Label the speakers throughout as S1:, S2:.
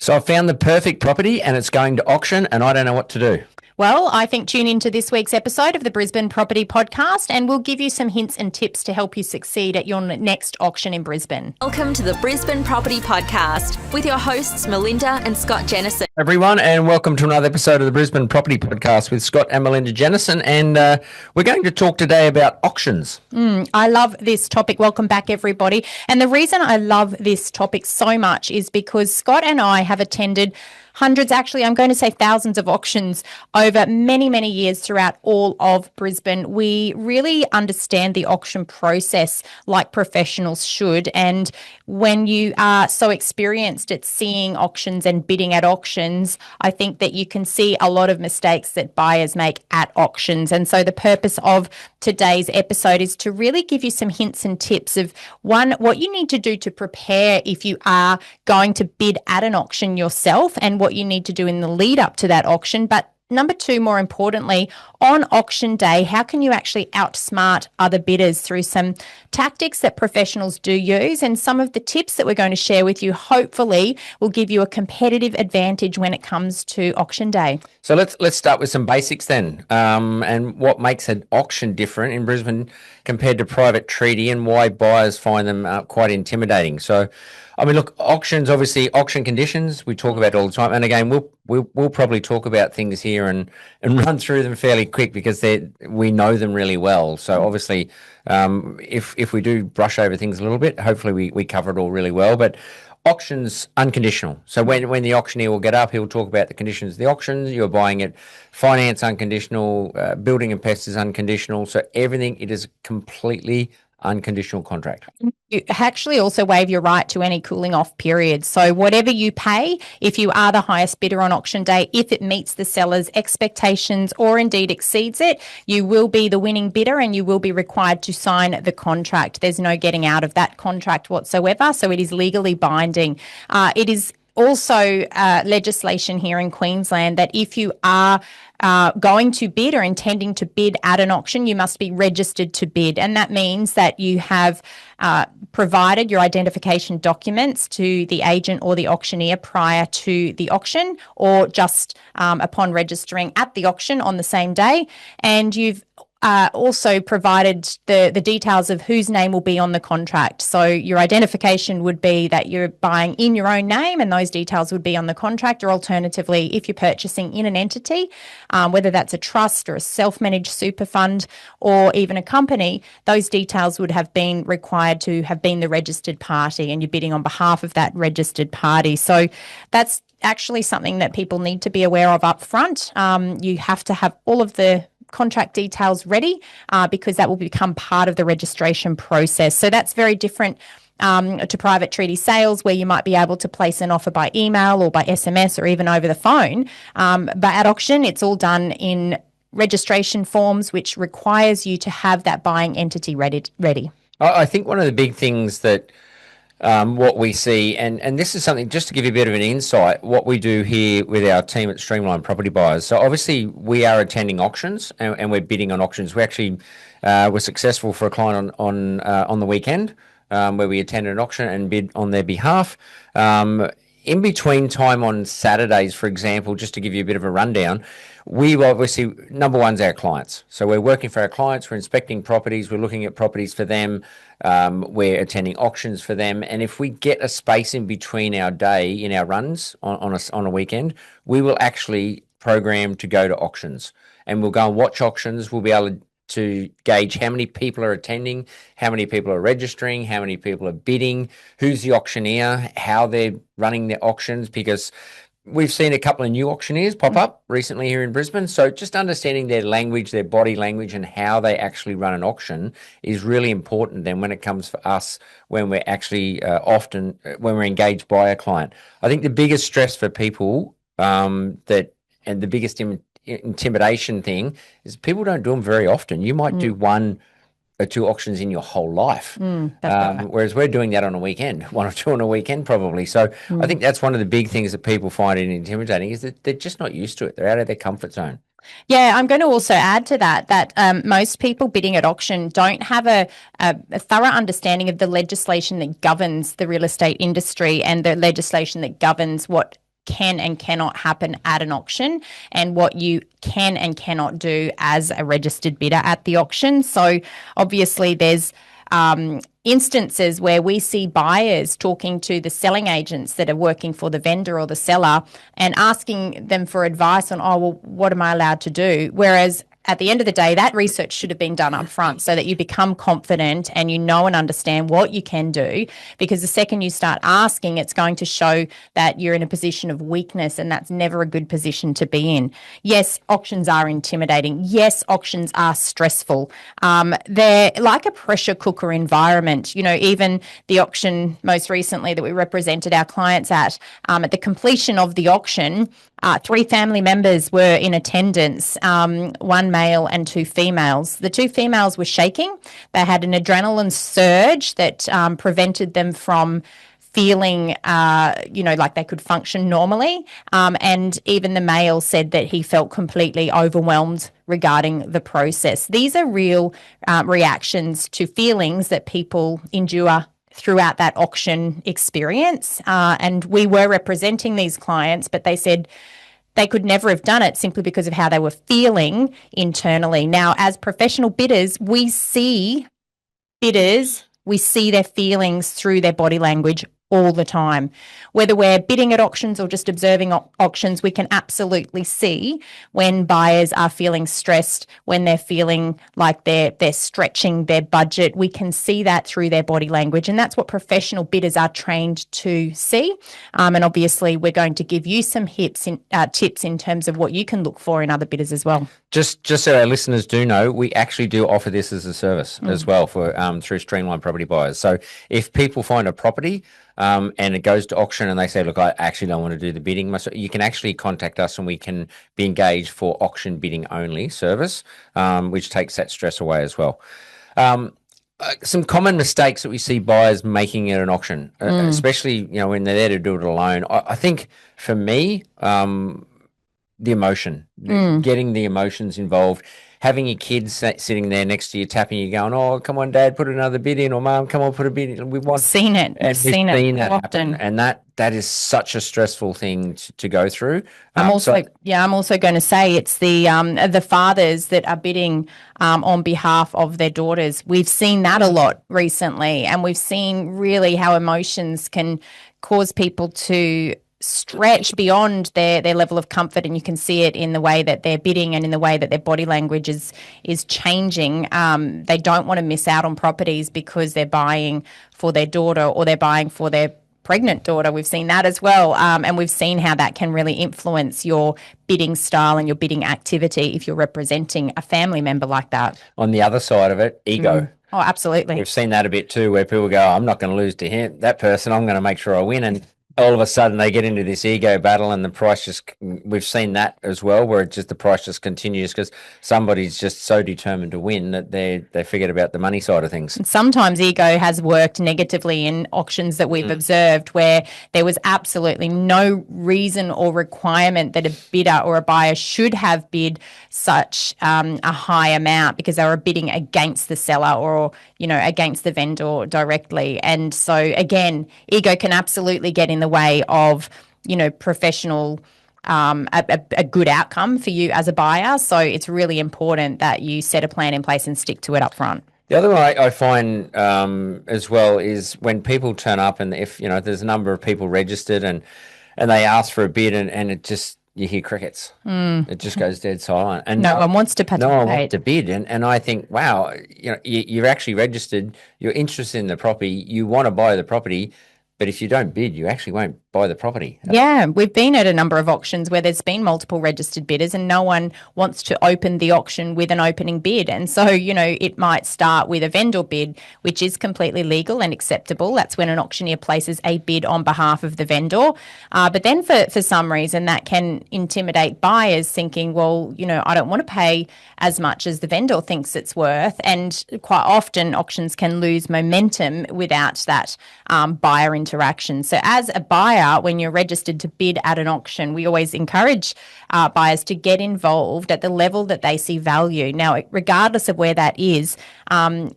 S1: So I found the perfect property and it's going to auction and I don't know what to do.
S2: Well, I think tune into this week's episode of the Brisbane Property Podcast and we'll give you some hints and tips to help you succeed at your next auction in Brisbane.
S3: Welcome to the Brisbane Property Podcast with your hosts Melinda and Scott Jennison.
S1: Everyone, and welcome to another episode of the Brisbane Property Podcast with Scott and Melinda Jennison. And we're going to talk today about auctions.
S2: I love this topic. Welcome back, everybody. And the reason I love this topic so much is because Scott and I have attended hundreds, actually, I'm going to say thousands of auctions over many, many years throughout all of Brisbane. We really understand the auction process like professionals should. And when you are so experienced at seeing auctions and bidding at auctions, I think that you can see a lot of mistakes that buyers make at auctions. And so the purpose of today's episode is to really give you some hints and tips of, one, what you need to do to prepare if you are going to bid at an auction yourself, and what you need to do in the lead up to that auction. But number two, more importantly, on auction day, how can you actually outsmart other bidders through some tactics that professionals do use, and some of the tips that we're going to share with you hopefully will give you a competitive advantage when it comes to auction day.
S1: So let's start with some basics then, and what makes an auction different in Brisbane compared to private treaty, and why buyers find them quite intimidating. So, I mean, look, auctions, obviously, auction conditions, we talk about all the time. And again, we'll probably talk about things here and run through them fairly quick because we know them really well. So obviously, if we do brush over things a little bit, hopefully we cover it all really well. But auctions unconditional. So when the auctioneer will get up, he'll talk about the conditions of the auctions. You're buying it, finance unconditional, building and pest is unconditional. So everything, it is completely unconditional contract.
S2: You actually also waive your right to any cooling off period. So whatever you pay, if you are the highest bidder on auction day, if it meets the seller's expectations or indeed exceeds it, you will be the winning bidder and you will be required to sign the contract. There's no getting out of that contract whatsoever. So it is legally binding. It is also legislation here in Queensland that if you are going to bid or intending to bid at an auction, you must be registered to bid. And that means that you have provided your identification documents to the agent or the auctioneer prior to the auction, or just upon registering at the auction on the same day. And you've also provided the details of whose name will be on the contract. So your identification would be that you're buying in your own name, and those details would be on the contract. Or alternatively, if you're purchasing in an entity, whether that's a trust or a self-managed super fund or even a company, those details would have been required to have been the registered party, and you're bidding on behalf of that registered party. So that's actually something that people need to be aware of up front. You have to have all of the contract details ready because that will become part of the registration process. So that's very different to private treaty sales, where you might be able to place an offer by email or by SMS or even over the phone. But at auction, it's all done in registration forms, which requires you to have that buying entity ready.
S1: I think one of the big things that what we see, and this is something, just to give you a bit of an insight, what we do here with our team at Streamline Property Buyers. So obviously we are attending auctions and we're bidding on auctions. We actually were successful for a client on the weekend where we attended an auction and bid on their behalf. In between time on Saturdays, for example, just to give you a bit of a rundown, we obviously, number one's our clients. So we're working for our clients, we're inspecting properties, we're looking at properties for them, we're attending auctions for them. And if we get a space in between our day in our runs on a weekend, we will actually program to go to auctions. And we'll go and watch auctions. We'll be able to gauge how many people are attending, how many people are registering, how many people are bidding, who's the auctioneer, how they're running their auctions, because we've seen a couple of new auctioneers pop up recently here in Brisbane. So just understanding their language, their body language, and how they actually run an auction is really important then when it comes for us, when we're actually when we're engaged by a client. I think the biggest stress for people and the biggest intimidation thing is people don't do them very often. You might do one or two auctions in your whole life. Whereas we're doing that on a weekend, one or two on a weekend probably. So I think that's one of the big things that people find it intimidating, is that they're just not used to it. They're out of their comfort zone.
S2: Yeah, I'm going to also add to that most people bidding at auction don't have a thorough understanding of the legislation that governs the real estate industry and the legislation that governs what can and cannot happen at an auction and what you can and cannot do as a registered bidder at the auction. So obviously there's instances where we see buyers talking to the selling agents that are working for the vendor or the seller and asking them for advice on, oh, well, what am I allowed to do? Whereas at the end of the day, that research should have been done up front so that you become confident and you know and understand what you can do, because the second you start asking, it's going to show that you're in a position of weakness, and that's never a good position to be in. Yes, auctions are intimidating. Yes, auctions are stressful. They're like a pressure cooker environment. You know, even the auction most recently that we represented our clients at the completion of the auction, 3 family members were in attendance, 1 male and 2 females. The 2 females were shaking. They had an adrenaline surge that prevented them from feeling, like they could function normally. And even the male said that he felt completely overwhelmed regarding the process. These are real reactions to feelings that people endure throughout that auction experience. And we were representing these clients, but they said they could never have done it simply because of how they were feeling internally. Now, as professional bidders, we see their feelings through their body language all the time. Whether we're bidding at auctions or just observing auctions, we can absolutely see when buyers are feeling stressed, when they're feeling like they're stretching their budget. We can see that through their body language, and that's what professional bidders are trained to see. And obviously, we're going to give you some tips in terms of what you can look for in other bidders as well.
S1: Just so our listeners do know, we actually do offer this as a service as well for through Streamline Property Buyers. So if people find a property and it goes to auction and they say, look, I actually don't want to do the bidding, you can actually contact us and we can be engaged for auction bidding only service, which takes that stress away as well. Some common mistakes that we see buyers making at an auction, especially when they're there to do it alone. I think for me, the emotion, getting the emotions involved, having your kids sitting there next to you, tapping you, going, "Oh, come on, Dad, put another bid in," or "Mum, come on, put a bid in." We've
S2: seen it,
S1: and
S2: seen it
S1: that
S2: often,
S1: happen. And that is such a stressful thing to go through.
S2: I'm also going to say it's the fathers that are bidding on behalf of their daughters. We've seen that a lot recently, and we've seen really how emotions can cause people to stretch beyond their level of comfort, and you can see it in the way that they're bidding and in the way that their body language is changing. They don't want to miss out on properties because they're buying for their daughter or they're buying for their pregnant daughter. We've seen that as well, and we've seen how that can really influence your bidding style and your bidding activity if you're representing a family member like that.
S1: On the other side of it, ego.
S2: Oh, absolutely.
S1: We've seen that a bit too, where people go, "I'm not going to lose to that person. I'm going to make sure I win." And all of a sudden they get into this ego battle and the price we've seen that as well, where the price just continues because somebody's just so determined to win that they forget about the money side of things.
S2: And sometimes ego has worked negatively in auctions that we've observed, where there was absolutely no reason or requirement that a bidder or a buyer should have bid such a high amount because they were bidding against the seller or against the vendor directly. And so again, ego can absolutely get in the way of professional a good outcome for you as a buyer. So it's really important that you set a plan in place and stick to it up front.
S1: The other one I find as well is when people turn up and if there's a number of people registered and they ask for a bid and it just, you hear crickets. It just goes dead silent, and
S2: no one wants to participate.
S1: No one wants to bid, and I think, wow, you're actually registered. You're interested in the property. You want to buy the property. But if you don't bid, you actually won't buy the property.
S2: Yeah, we've been at a number of auctions where there's been multiple registered bidders and no one wants to open the auction with an opening bid. And so, it might start with a vendor bid, which is completely legal and acceptable. That's when an auctioneer places a bid on behalf of the vendor. But then for some reason, that can intimidate buyers thinking, well, I don't want to pay as much as the vendor thinks it's worth. And quite often auctions can lose momentum without that buyer interaction. So as a buyer, when you're registered to bid at an auction, we always encourage buyers to get involved at the level that they see value. Now, regardless of where that is,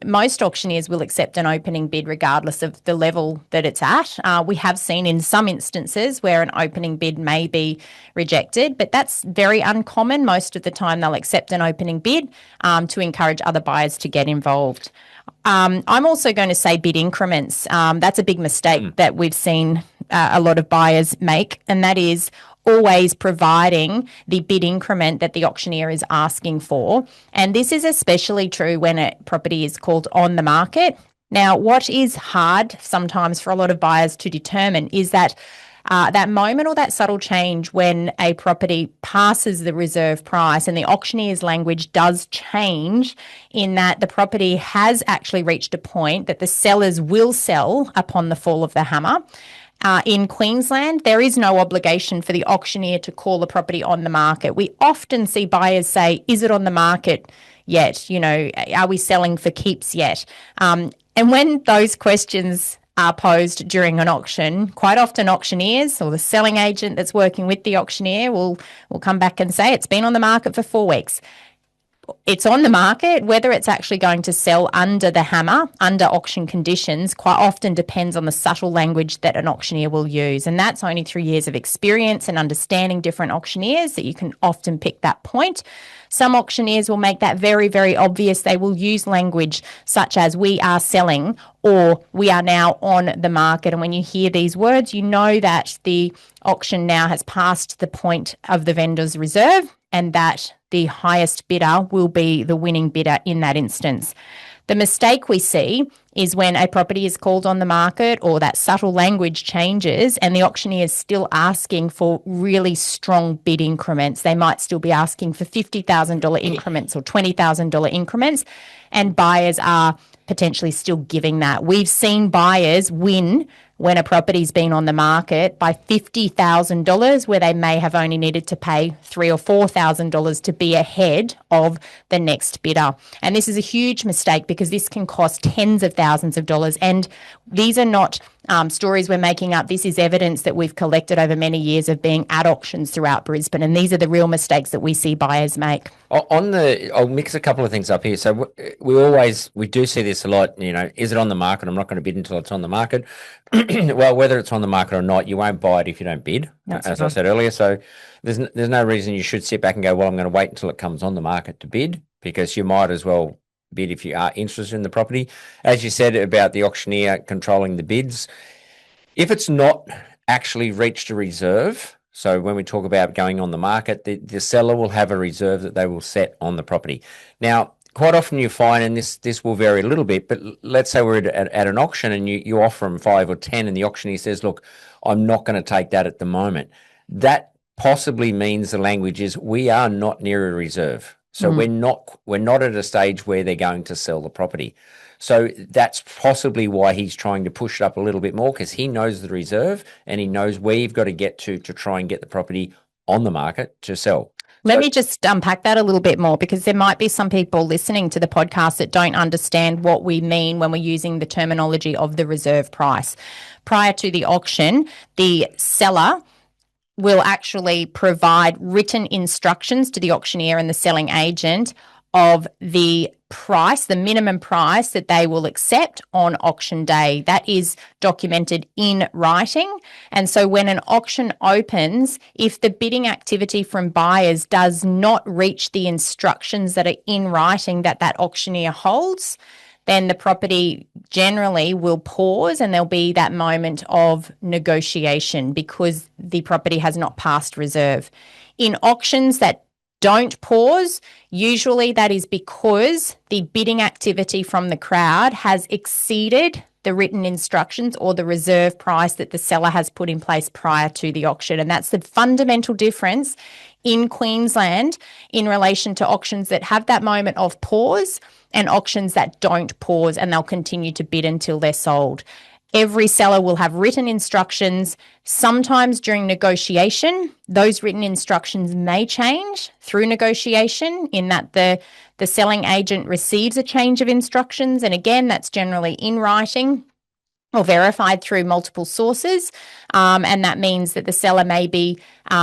S2: most auctioneers will accept an opening bid regardless of the level that it's at. We have seen in some instances where an opening bid may be rejected, but that's very uncommon. Most of the time they'll accept an opening bid to encourage other buyers to get involved. I'm also going to say bid increments. That's a big mistake that we've seen a lot of buyers make, and that is always providing the bid increment that the auctioneer is asking for. And this is especially true when a property is called on the market. Now, what is hard sometimes for a lot of buyers to determine is that that moment or that subtle change when a property passes the reserve price and the auctioneer's language does change in that the property has actually reached a point that the sellers will sell upon the fall of the hammer. In Queensland, there is no obligation for the auctioneer to call the property on the market. We often see buyers say, is it on the market yet? You know, are we selling for keeps yet? And when those questions are posed during an auction, quite often auctioneers or the selling agent that's working with the auctioneer will come back and say, it's been on the market for 4 weeks. It's on the market. Whether it's actually going to sell under the hammer, under auction conditions, quite often depends on the subtle language that an auctioneer will use. And that's only through years of experience and understanding different auctioneers that you can often pick that point. Some auctioneers will make that very, very obvious. They will use language such as we are selling or we are now on the market. And when you hear these words, you know that the auction now has passed the point of the vendor's reserve and that the highest bidder will be the winning bidder in that instance. The mistake we see is when a property is called on the market or that subtle language changes and the auctioneer is still asking for really strong bid increments. They might still be asking for $50,000 increments or $20,000 increments, and buyers are potentially still giving that. We've seen buyers win when a property's been on the market by $50,000 where they may have only needed to pay $3,000 or $4,000 to be ahead of the next bidder. And this is a huge mistake because this can cost tens of thousands of dollars. And these are not stories we're making up. This is evidence that we've collected over many years of being at auctions throughout Brisbane. And these are the real mistakes that we see buyers make.
S1: I'll mix a couple of things up here. So we do see this a lot, you know, is it on the market? I'm not going to bid until it's on the market. Well, whether it's on the market or not, you won't buy it if you don't bid, as I said earlier. So there's no reason you should sit back and go, well, I'm going to wait until it comes on the market to bid, because you might as well bid if you are interested in the property. As you said about the auctioneer controlling the bids, if it's not actually reached a reserve, so when we talk about going on the market, the seller will have a reserve that they will set on the property. Now, quite often you find, and this will vary a little bit, but let's say we're at an auction and you offer them 5 or 10 and the auctioneer says, look, I'm not going to take that at the moment. That possibly means the language is we are not near a reserve. So we're not at a stage where they're going to sell the property. So that's possibly why he's trying to push it up a little bit more, because he knows the reserve and he knows where you've got to get to try and get the property on the market to sell.
S2: Let me just unpack that a little bit more, because there might be some people listening to the podcast that don't understand what we mean when we're using the terminology of the reserve price. Prior to the auction, the seller will actually provide written instructions to the auctioneer and the selling agent of the price, the minimum price that they will accept on auction day. That is documented in writing. And so when an auction opens, if the bidding activity from buyers does not reach the instructions that are in writing that auctioneer holds, then the property generally will pause and there'll be that moment of negotiation because the property has not passed reserve. In auctions that don't pause, usually that is because the bidding activity from the crowd has exceeded the written instructions or the reserve price that the seller has put in place prior to the auction. And that's the fundamental difference in Queensland in relation to auctions that have that moment of pause and auctions that don't pause and they'll continue to bid until they're sold. Every seller will have written instructions. Sometimes during negotiation, those written instructions may change through negotiation in that the selling agent receives a change of instructions. And again, that's generally in writing. or verified through multiple sources. And that means that the seller may be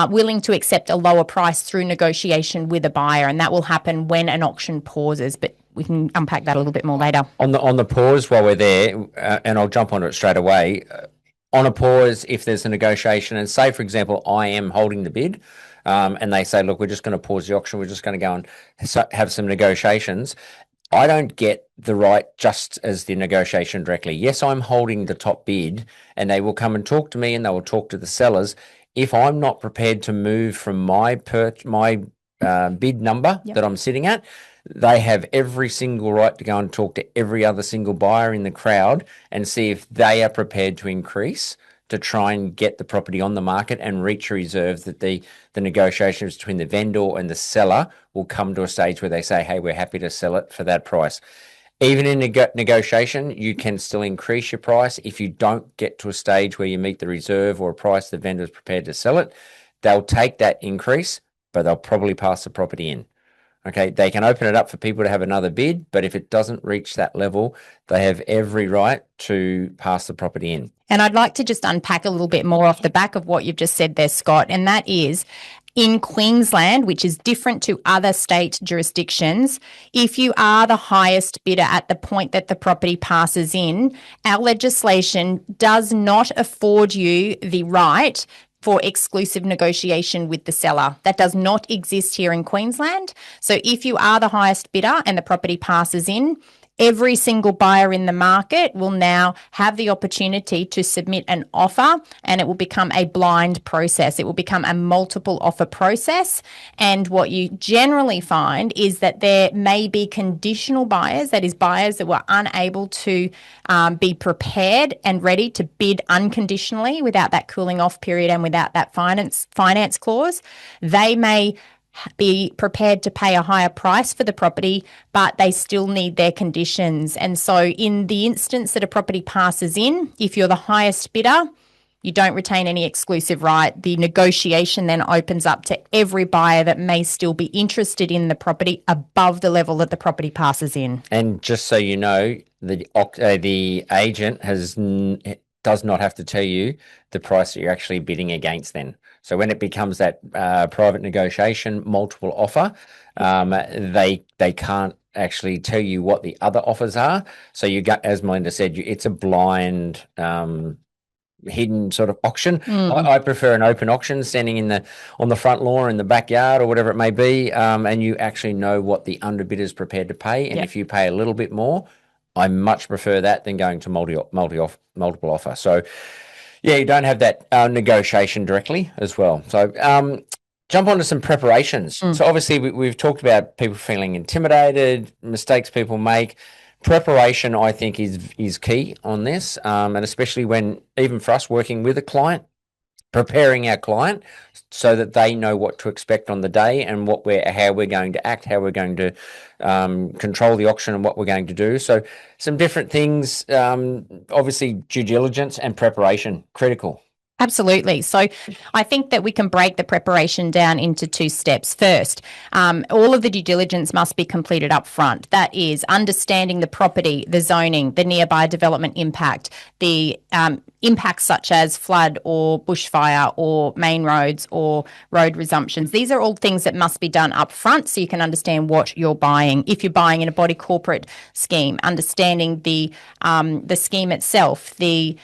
S2: willing to accept a lower price through negotiation with a buyer. And that will happen when an auction pauses. But we can unpack that a little bit more later.
S1: On the pause while we're there, and I'll jump onto it straight away. On a pause, if there's a negotiation, and say, for example, I am holding the bid, and they say, look, we're just going to pause the auction, we're just going to go and have some negotiations, I don't get the right just as the negotiation directly. Yes, I'm holding the top bid, and they will come and talk to me, and they will talk to the sellers. If I'm not prepared to move from my bid number that I'm sitting at, they have every single right to go and talk to every other single buyer in the crowd and see if they are prepared to increase to try and get the property on the market and reach a reserve that the negotiations between the vendor and the seller will come to a stage where they say, hey, we're happy to sell it for that price. Even in negotiation, you can still increase your price. If you don't get to a stage where you meet the reserve or a price the vendor is prepared to sell it, they'll take that increase, but they'll probably pass the property in. Okay, they can open it up for people to have another bid, but if it doesn't reach that level, they have every right to pass the property in.
S2: And I'd like to just unpack a little bit more off the back of what you've just said there, Scott, and that is in Queensland, which is different to other state jurisdictions, if you are the highest bidder at the point that the property passes in, our legislation does not afford you the right for exclusive negotiation with the seller. That does not exist here in Queensland. So if you are the highest bidder and the property passes in, every single buyer in the market will now have the opportunity to submit an offer, and it will become a blind process. It will become a multiple offer process. And what you generally find is that there may be conditional buyers, that is buyers that were unable to be prepared and ready to bid unconditionally without that cooling off period and without that finance clause. They may be prepared to pay a higher price for the property, but they still need their conditions. And so in the instance that a property passes in, if you're the highest bidder, you don't retain any exclusive right. The negotiation then opens up to every buyer that may still be interested in the property above the level that the property passes in.
S1: And just so you know, the agent does not have to tell you the price that you're actually bidding against then. So when it becomes that private negotiation, multiple offer, they can't actually tell you what the other offers are. So you got, as Melinda said, it's a blind, hidden sort of auction. I prefer an open auction, standing on the front lawn in the backyard or whatever it may be, and you actually know what the underbidder is prepared to pay. And if you pay a little bit more, I much prefer that than going to multiple offer. So. Yeah, you don't have that negotiation directly as well. So jump onto some preparations. So obviously we've talked about people feeling intimidated, mistakes people make. Preparation, I think, is key on this, and especially when, even for us working with a client, preparing our client so that they know what to expect on the day and how we're going to act, how we're going to control the auction and what we're going to do. So some different things, obviously due diligence and preparation, critical.
S2: Absolutely. So I think that we can break the preparation down into two steps. First, all of the due diligence must be completed up front. That is understanding the property, the zoning, the nearby development impact, the impacts such as flood or bushfire or main roads or road resumptions. These are all things that must be done up front so you can understand what you're buying. If you're buying in a body corporate scheme, understanding the scheme itself, the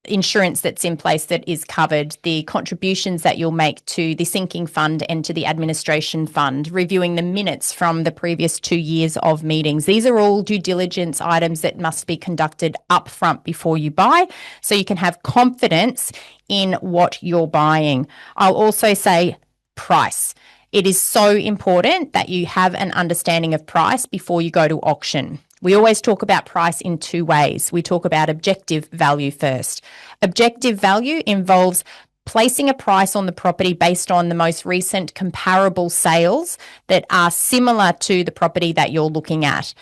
S2: insurance that's in place that is covered, the contributions that you'll make to the sinking fund and to the administration fund, reviewing the minutes from the previous 2 years of meetings. These are all due diligence items that must be conducted up front before you buy, so you can have confidence in what you're buying. I'll also say price. It is so important that you have an understanding of price before you go to auction. We always talk about price in two ways. We talk about objective value first. Objective value involves placing a price on the property based on the most recent comparable sales that are similar to the property that you're looking at.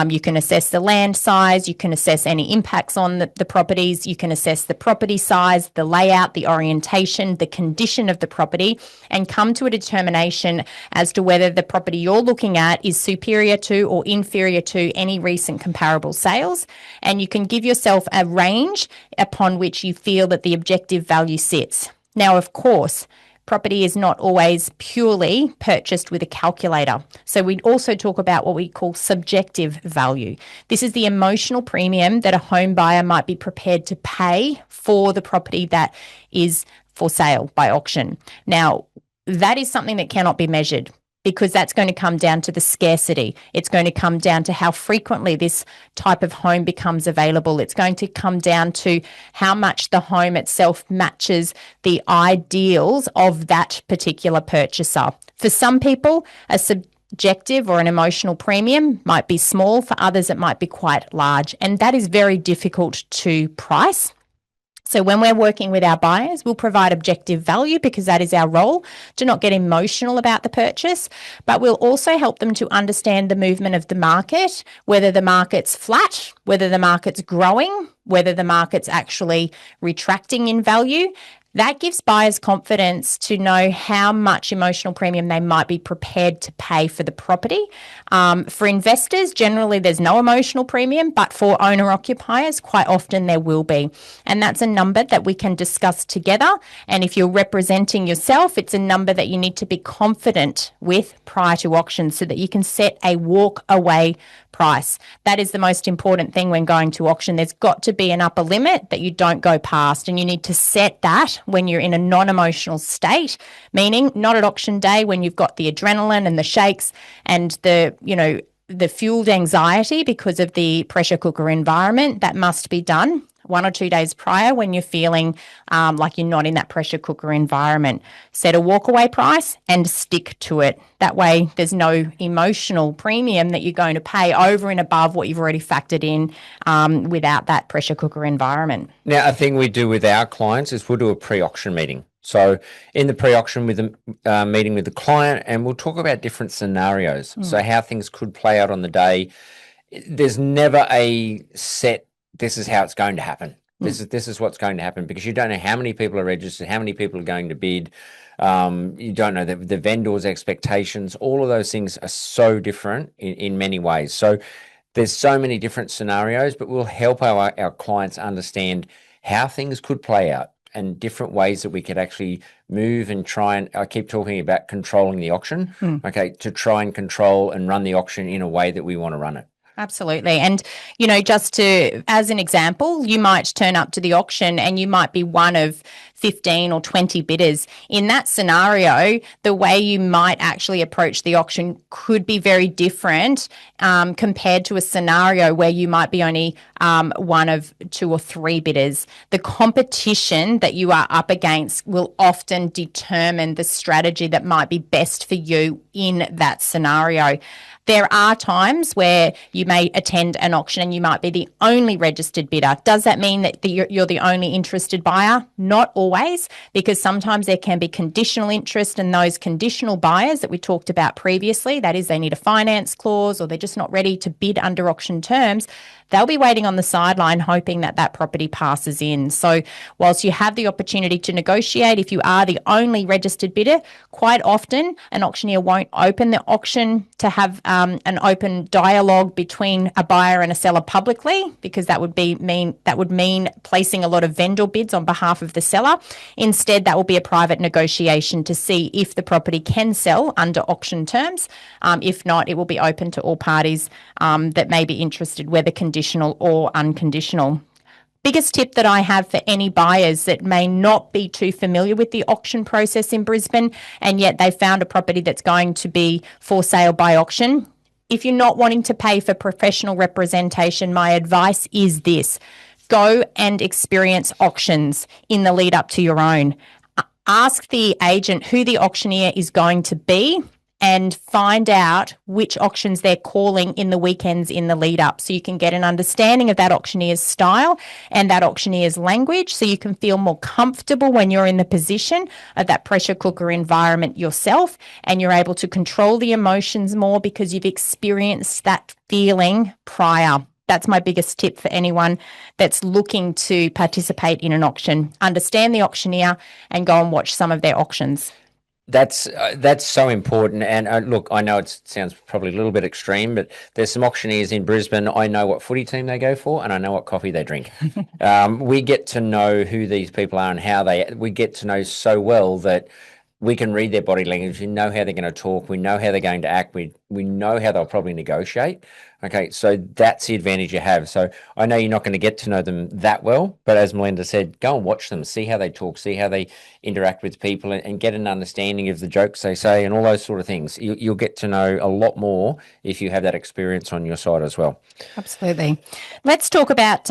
S2: You can assess the land size, you can assess any impacts on the properties, you can assess the property size, the layout, the orientation, the condition of the property, and come to a determination as to whether the property you're looking at is superior to or inferior to any recent comparable sales. And you can give yourself a range upon which you feel that the objective value sits. Now, of course, property is not always purely purchased with a calculator. So we also talk about what we call subjective value. This is the emotional premium that a home buyer might be prepared to pay for the property that is for sale by auction. Now, that is something that cannot be measured, because that's going to come down to the scarcity. It's going to come down to how frequently this type of home becomes available. It's going to come down to how much the home itself matches the ideals of that particular purchaser. For some people, a subjective or an emotional premium might be small. For others, it might be quite large. And that is very difficult to price. So when we're working with our buyers, we'll provide objective value, because that is our role, to not get emotional about the purchase, but we'll also help them to understand the movement of the market, whether the market's flat, whether the market's growing, whether the market's actually retracting in value. That gives buyers confidence to know how much emotional premium they might be prepared to pay for the property. For investors, generally there's no emotional premium, but for owner-occupiers, quite often there will be. And that's a number that we can discuss together. And if you're representing yourself, it's a number that you need to be confident with prior to auction, so that you can set a walk-away price. That is the most important thing when going to auction. There's got to be an upper limit that you don't go past, and you need to set that when you're in a non-emotional state, meaning not at auction day when you've got the adrenaline and the shakes and the fueled anxiety because of the pressure cooker environment. That must be done 1 or 2 days prior when you're feeling like you're not in that pressure cooker environment. Set a walkaway price and stick to it. That way there's no emotional premium that you're going to pay over and above what you've already factored in without that pressure cooker environment.
S1: Now, a thing we do with our clients is we'll do a pre-auction meeting. So in the pre-auction with the meeting with the client, and we'll talk about different scenarios. So how things could play out on the day. There's never a set, this is how it's going to happen. This is what's going to happen, because you don't know how many people are registered, how many people are going to bid. You don't know the vendor's expectations. All of those things are so different in many ways. So there's so many different scenarios, but we'll help our clients understand how things could play out and different ways that we could actually move and try and, I keep talking about controlling the auction, to try and control and run the auction in a way that we want to run it.
S2: Absolutely. And, just as an example, you might turn up to the auction and you might be one of 15 or 20 bidders. In that scenario, the way you might actually approach the auction could be very different compared to a scenario where you might be only one of 2 or 3 bidders. The competition that you are up against will often determine the strategy that might be best for you in that scenario. There are times where you may attend an auction and you might be the only registered bidder. Does that mean that you're the only interested buyer? Not always, because sometimes there can be conditional interest, and those conditional buyers that we talked about previously, that is, they need a finance clause or they're just not ready to bid under auction terms, they'll be waiting on the sideline hoping that that property passes in. So whilst you have the opportunity to negotiate, if you are the only registered bidder, quite often an auctioneer won't open the auction to have an open dialogue between a buyer and a seller publicly, because that would mean placing a lot of vendor bids on behalf of the seller. Instead, that will be a private negotiation to see if the property can sell under auction terms. If not, it will be open to all parties that may be interested, whether conditional or unconditional. Biggest tip that I have for any buyers that may not be too familiar with the auction process in Brisbane, and yet they found a property that's going to be for sale by auction. If you're not wanting to pay for professional representation, my advice is this: go and experience auctions in the lead up to your own. Ask the agent who the auctioneer is going to be and find out which auctions they're calling in the weekends in the lead up, so you can get an understanding of that auctioneer's style and that auctioneer's language, so you can feel more comfortable when you're in the position of that pressure cooker environment yourself, and you're able to control the emotions more because you've experienced that feeling prior. That's my biggest tip for anyone that's looking to participate in an auction. Understand the auctioneer and go and watch some of their auctions.
S1: That's so important. And look, I know it sounds probably a little bit extreme, but there's some auctioneers in Brisbane. I know what footy team they go for, and I know what coffee they drink. We get to know who these people are and how we get to know so well that we can read their body language. We know how they're going to talk. We know how they're going to act. We know how they'll probably negotiate. Okay, so that's the advantage you have. So I know you're not going to get to know them that well, but as Melinda said, go and watch them, see how they talk, see how they interact with people, and get an understanding of the jokes they say and all those sort of things. You'll get to know a lot more if you have that experience on your side as well.
S2: Absolutely. Let's talk about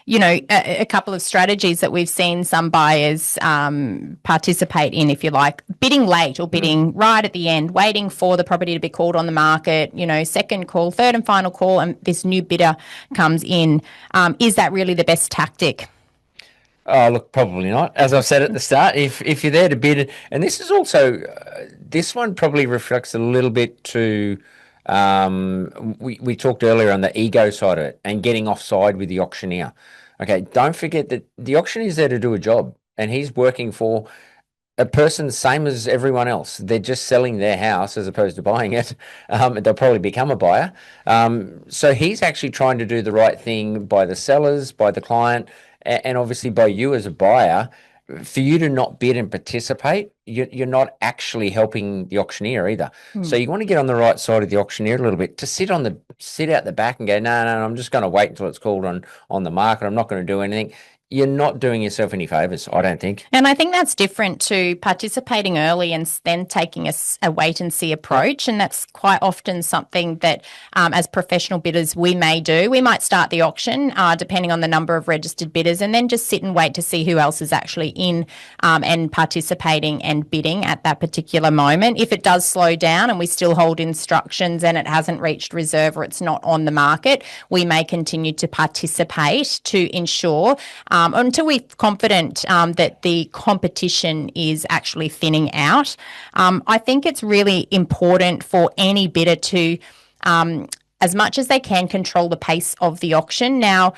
S2: a couple of strategies that we've seen some buyers participate in, if you like. Bidding late or bidding right at the end, waiting for the property to be called on the market, second call, third and final call, and this new bidder comes in. Is that really the best tactic?
S1: Oh, look, probably not. As I've said at the start, if you're there to bid, and this is also, this one probably reflects a little bit to, we talked earlier on the ego side of it and getting offside with the auctioneer. Okay, don't forget that the auctioneer is there to do a job, and he's working for a person same as everyone else. They're just selling their house as opposed to buying it. They'll probably become a buyer. So he's actually trying to do the right thing by the sellers, by the client, and obviously by you as a buyer. For you to not bid and participate, you're not actually helping the auctioneer either. So you want to get on the right side of the auctioneer a little bit, to sit out the back and go, no, I'm just going to wait until it's called on the market. I'm not going to do anything. You're not doing yourself any favours, I don't think.
S2: And I think that's different to participating early and then taking a wait-and-see approach. And that's quite often something that as professional bidders we may do. We might start the auction depending on the number of registered bidders, and then just sit and wait to see who else is actually in and participating and bidding at that particular moment. If it does slow down and we still hold instructions and it hasn't reached reserve or it's not on the market, we may continue to participate to ensure until we're confident that the competition is actually thinning out. I think it's really important for any bidder to, as much as they can, control the pace of the auction. Now,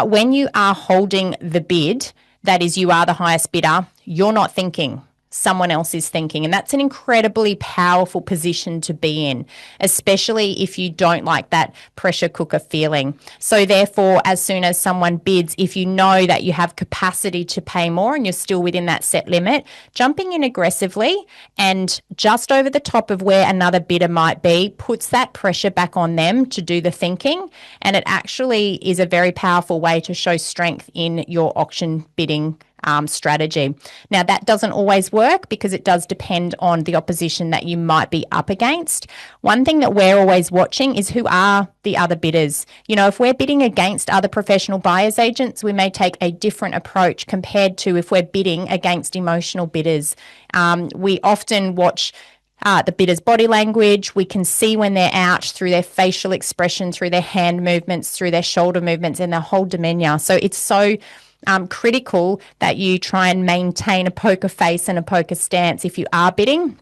S2: when you are holding the bid, that is, you are the highest bidder, you're not thinking. Someone else is thinking. And that's an incredibly powerful position to be in, especially if you don't like that pressure cooker feeling. So therefore, as soon as someone bids, if you know that you have capacity to pay more and you're still within that set limit, jumping in aggressively and just over the top of where another bidder might be puts that pressure back on them to do the thinking. And it actually is a very powerful way to show strength in your auction bidding strategy. Now, that doesn't always work because it does depend on the opposition that you might be up against. One thing that we're always watching is who are the other bidders. If we're bidding against other professional buyers agents, we may take a different approach compared to if we're bidding against emotional bidders. We often watch the bidder's body language. We can see when they're out through their facial expression, through their hand movements, through their shoulder movements, and their whole demeanour. So it's so critical that you try and maintain a poker face and a poker stance if you are bidding.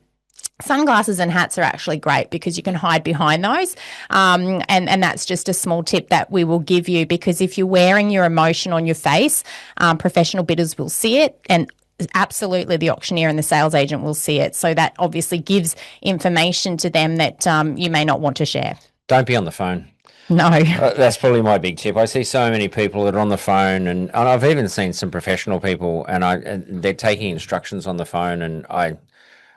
S2: Sunglasses and hats are actually great because you can hide behind those. And that's just a small tip that we will give you, because if you're wearing your emotion on your face, professional bidders will see it, and absolutely the auctioneer and the sales agent will see it. So that obviously gives information to them that you may not want to share.
S1: Don't be on the phone.
S2: No.
S1: That's probably my big tip. I see so many people that are on the phone, and I've even seen some professional people, and they're taking instructions on the phone, and I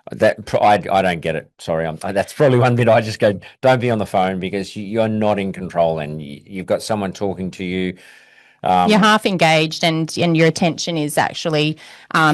S1: don't get it. Sorry, that's probably one bit I just go, don't be on the phone, because you're not in control, and you've got someone talking to you.
S2: You're half engaged, and your attention is actually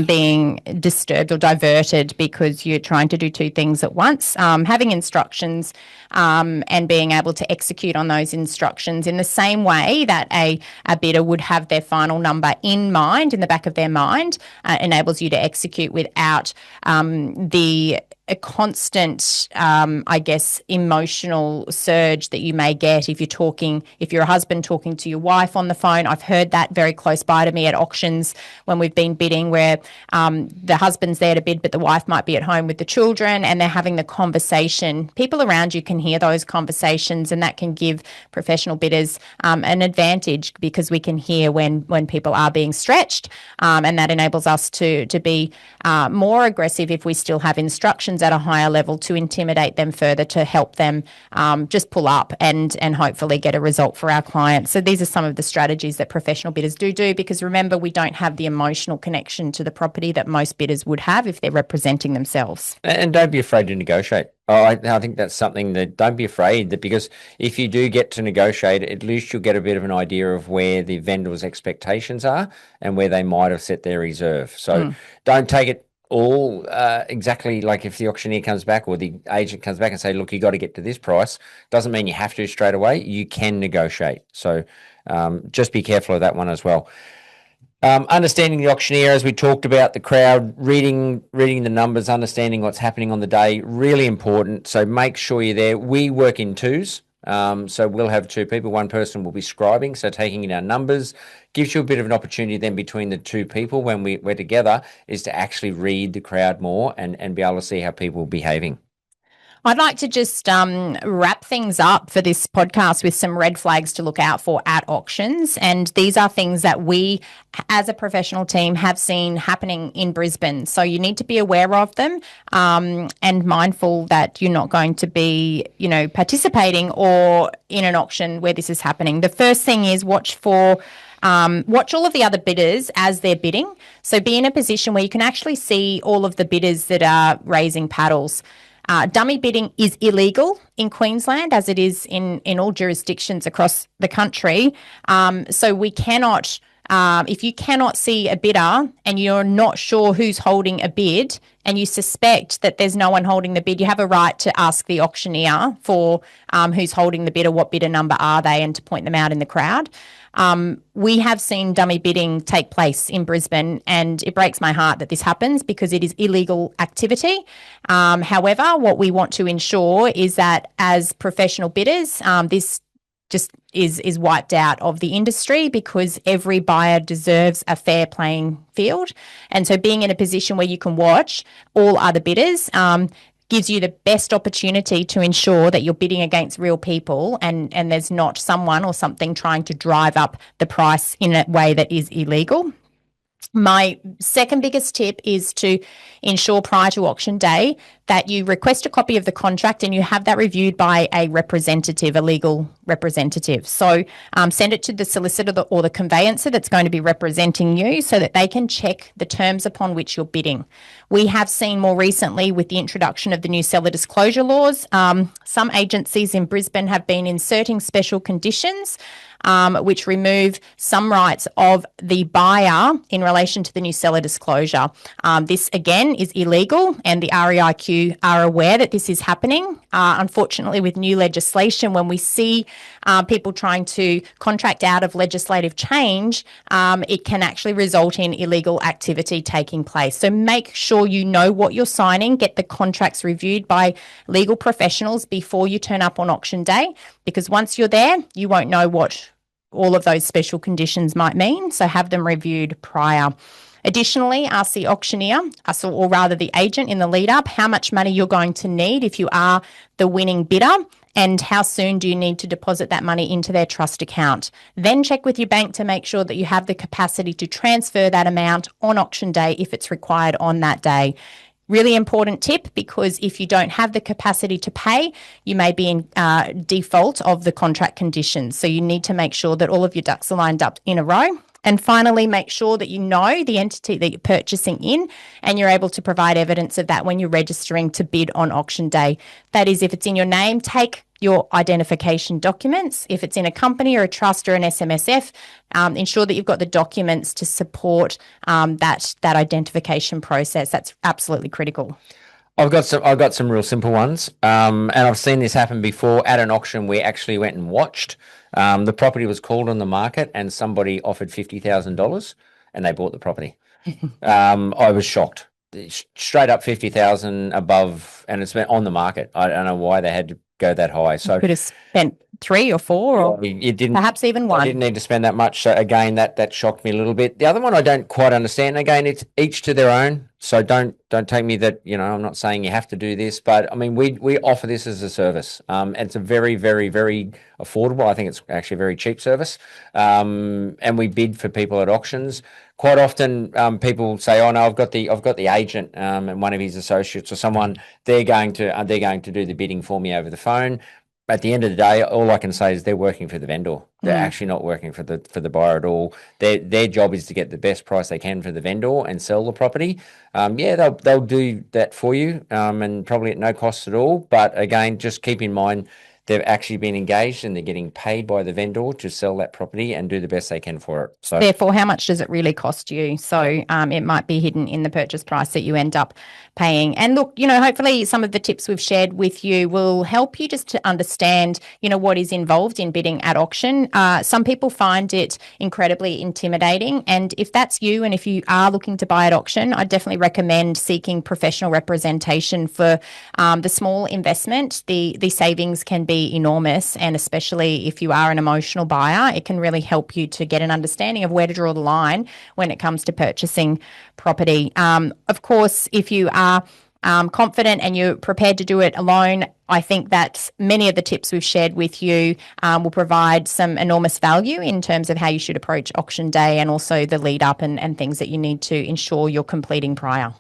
S2: being disturbed or diverted because you're trying to do two things at once. Having instructions and being able to execute on those instructions in the same way that a bidder would have their final number in mind, in the back of their mind, enables you to execute without the a constant, I guess, emotional surge that you may get if you're a husband talking to your wife on the phone. I've heard that very close by to me at auctions when we've been bidding, where the husband's there to bid, but the wife might be at home with the children and they're having the conversation. People around you can hear those conversations, and that can give professional bidders an advantage, because we can hear when people are being stretched, and that enables us to be more aggressive if we still have instructions at a higher level to intimidate them further, to help them just pull up and hopefully get a result for our clients. So these are some of the strategies that professional bidders do, because remember, we don't have the emotional connection to the property that most bidders would have if they're representing themselves.
S1: And don't be afraid to negotiate. I think that's something that, don't be afraid, that because if you do get to negotiate, at least you'll get a bit of an idea of where the vendor's expectations are and where they might have set their reserve. So don't take it all exactly like if the auctioneer comes back or the agent comes back and say, look, you got to get to this price. Doesn't mean you have to straight away. You can negotiate. So just be careful of that one as well. Understanding the auctioneer, as we talked about, the crowd, reading the numbers, understanding what's happening on the day, really important. So make sure you're there. We work in twos. So we'll have two people. One person will be scribing, so taking in our numbers. Gives you a bit of an opportunity then between the two people when we're together, is to actually read the crowd more and be able to see how people are behaving.
S2: I'd like to just wrap things up for this podcast with some red flags to look out for at auctions. And these are things that we, as a professional team, have seen happening in Brisbane. So you need to be aware of them and mindful that you're not going to be, participating or in an auction where this is happening. The first thing is watch all of the other bidders as they're bidding. So be in a position where you can actually see all of the bidders that are raising paddles. Dummy bidding is illegal in Queensland, as it is in all jurisdictions across the country. So we cannot, if you cannot see a bidder and you're not sure who's holding a bid and you suspect that there's no one holding the bid, you have a right to ask the auctioneer for who's holding the bid or what bidder number are they, and to point them out in the crowd. We have seen dummy bidding take place in Brisbane, and it breaks my heart that this happens because it is illegal activity. However, what we want to ensure is that as professional bidders, this just is wiped out of the industry, because every buyer deserves a fair playing field. And so being in a position where you can watch all other bidders gives you the best opportunity to ensure that you're bidding against real people and there's not someone or something trying to drive up the price in a way that is illegal. My second biggest tip is to ensure prior to auction day that you request a copy of the contract and you have that reviewed by a representative, a legal representative. So send it to the solicitor or the conveyancer that's going to be representing you, so that they can check the terms upon which you're bidding. We have seen more recently, with the introduction of the new seller disclosure laws, some agencies in Brisbane have been inserting special conditions which remove some rights of the buyer in relation to the new seller disclosure. This, again, is illegal, and the REIQ are aware that this is happening. Unfortunately, with new legislation, when we see people trying to contract out of legislative change, it can actually result in illegal activity taking place. So make sure you know what you're signing, get the contracts reviewed by legal professionals before you turn up on auction day, because once you're there, you won't know what all of those special conditions might mean. So have them reviewed prior. Additionally, ask the auctioneer, or rather the agent in the lead up, how much money you're going to need if you are the winning bidder, and how soon do you need to deposit that money into their trust account. Then check with your bank to make sure that you have the capacity to transfer that amount on auction day if it's required on that day. Really important tip, because if you don't have the capacity to pay, you may be in default of the contract conditions. So you need to make sure that all of your ducks are lined up in a row. And finally, make sure that you know the entity that you're purchasing in, and you're able to provide evidence of that when you're registering to bid on auction day. That is, if it's in your name, take your identification documents. If it's in a company or a trust or an SMSF, ensure that you've got the documents to support that identification process. That's absolutely critical.
S1: I've got some real simple ones, and I've seen this happen before at an auction. We actually went and watched. The property was called on the market, and somebody offered $50,000, and they bought the property. I was shocked. Straight up $50,000 above and it's been on the market. I don't know why they had to go that high. So
S2: Could have spent 3 or 4 or
S1: you didn't,
S2: perhaps even
S1: I
S2: 1.
S1: didn't need to spend that much. So again, that shocked me a little bit. The other one I don't quite understand. Again, it's each to their own. So don't take me that, I'm not saying you have to do this, but I mean, we offer this as a service. And it's a very, very, very affordable. I think it's actually a very cheap service. And we bid for people at auctions. Quite often, people say, "Oh no, I've got the agent and one of his associates or someone. They're going to do the bidding for me over the phone." At the end of the day, all I can say is they're working for the vendor. They're actually not working for the buyer at all. Their job is to get the best price they can for the vendor and sell the property. They'll do that for you, and probably at no cost at all. But again, just keep in mind they've actually been engaged and they're getting paid by the vendor to sell that property and do the best they can for it. So
S2: therefore, how much does it really cost you? So it might be hidden in the purchase price that you end up paying. And look, hopefully some of the tips we've shared with you will help you just to understand, what is involved in bidding at auction. Some people find it incredibly intimidating. And if that's you, and if you are looking to buy at auction, I definitely recommend seeking professional representation for the small investment. The savings can be enormous, and especially if you are an emotional buyer, it can really help you to get an understanding of where to draw the line when it comes to purchasing property. Of course, if you are confident and you're prepared to do it alone, I think that many of the tips we've shared with you will provide some enormous value in terms of how you should approach auction day and also the lead up and things that you need to ensure you're completing prior.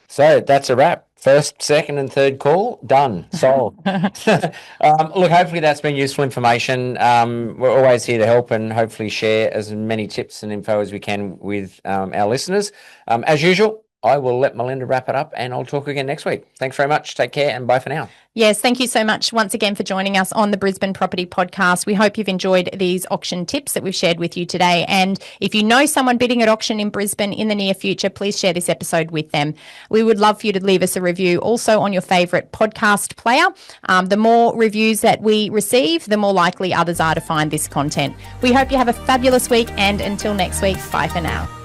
S1: So that's a wrap. First, second, and third call done. Sold. Look, hopefully that's been useful information. We're always here to help and hopefully share as many tips and info as we can with our listeners. As usual, I will let Melinda wrap it up and I'll talk again next week. Thanks very much. Take care and bye for now.
S2: Yes, thank you so much once again for joining us on the Brisbane Property Podcast. We hope you've enjoyed these auction tips that we've shared with you today. And if you know someone bidding at auction in Brisbane in the near future, please share this episode with them. We would love for you to leave us a review also on your favourite podcast player. The more reviews that we receive, the more likely others are to find this content. We hope you have a fabulous week, and until next week, bye for now.